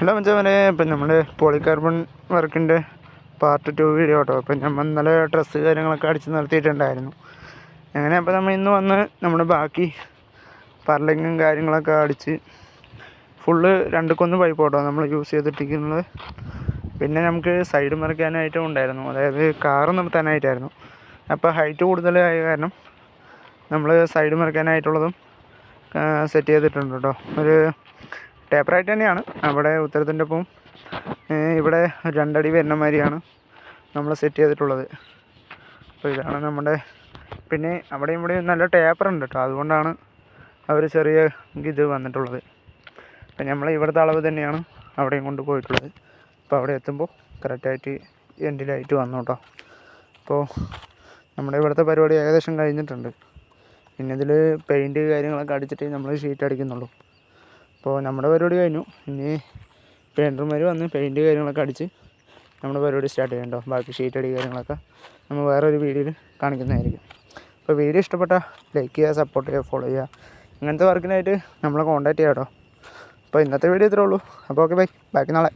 Hello മച്ചാനെ, ഇപ്പം നമ്മൾ പോളികാർബൺ വർക്കിൻ്റെ പാർട്ട് 2 വീഡിയോ കേട്ടോ. അപ്പം നമ്മൾ ഇന്നലെ ഡ്രസ്സ് കാര്യങ്ങളൊക്കെ അടിച്ച് നിർത്തിയിട്ടുണ്ടായിരുന്നു. അങ്ങനെ അപ്പോൾ നമ്മൾ ഇന്ന് വന്ന് നമ്മുടെ ബാക്കി പർലിങ്ങും കാര്യങ്ങളൊക്കെ അടിച്ച് ഫുള്ള് 2 പൈപ്പ് കേട്ടോ നമ്മൾ യൂസ് ചെയ്തിട്ടിരിക്കുന്നത്. പിന്നെ നമുക്ക് സൈഡ് മറിക്കാനായിട്ടും ഉണ്ടായിരുന്നു, അതായത് കാറ് നിർത്താനായിട്ടായിരുന്നു. അപ്പോൾ ഹൈറ്റ് കൂടുതലായ കാരണം നമ്മൾ സൈഡ് മറിക്കാനായിട്ടുള്ളതും സെറ്റ് ചെയ്തിട്ടുണ്ട് കേട്ടോ. ഒരു ടേപ്പറായിട്ട് തന്നെയാണ് അവിടെ ഉത്തരത്തിൻ്റെ ഒപ്പം ഇവിടെ 2 അടി വരുന്ന മാതിരിയാണ് നമ്മൾ സെറ്റ് ചെയ്തിട്ടുള്ളത്. അപ്പോൾ ഇതാണ് നമ്മുടെ, പിന്നെ അവിടെയും ഇവിടെയും നല്ല ടേപ്പറുണ്ട് കേട്ടോ, അതുകൊണ്ടാണ് അവർ ചെറിയ ഇത് വന്നിട്ടുള്ളത്. അപ്പം നമ്മൾ ഇവിടുത്തെ അളവ് തന്നെയാണ് അവിടെയും കൊണ്ട് പോയിട്ടുള്ളത്. അപ്പോൾ അവിടെ എത്തുമ്പോൾ കറക്റ്റായിട്ട് എൻഡിലായിട്ട് വന്നു കേട്ടോ. അപ്പോൾ നമ്മുടെ ഇവിടുത്തെ പരിപാടി ഏകദേശം കഴിഞ്ഞിട്ടുണ്ട്. പിന്നെ ഇതിൽ പെയിൻറ്റ് കാര്യങ്ങളൊക്കെ അടിച്ചിട്ട് നമ്മൾ ഷീറ്റ് അടിക്കുന്നുള്ളൂ. അപ്പോൾ നമ്മുടെ പരിപാടി കഴിഞ്ഞു. ഇനി പെയിൻറ്റർമാർ വന്ന് പെയിൻറ്റ് കാര്യങ്ങളൊക്കെ അടിച്ച് നമ്മുടെ പരിപാടി സ്റ്റാർട്ട് ചെയ്യണ്ടോ. ബാക്കി ഷീറ്റ് അടി കാര്യങ്ങളൊക്കെ നമ്മൾ വേറൊരു വീഡിയോയിൽ കാണിക്കുന്നതായിരിക്കും. അപ്പോൾ വീഡിയോ ഇഷ്ടപ്പെട്ടാൽ ലൈക്ക് ചെയ്യുക, സപ്പോർട്ട് ചെയ്യുക, ഫോളോ ചെയ്യുക. ഇങ്ങനത്തെ വർക്കിനായിട്ട് നമ്മളെ കോൺടാക്റ്റ് ചെയ്യാം കേട്ടോ. അപ്പോൾ ഇന്നത്തെ വീഡിയോ ഇത്രേ ഉള്ളൂ. അപ്പോൾ ഓക്കെ, ബൈ. ബാക്കി നാളെ.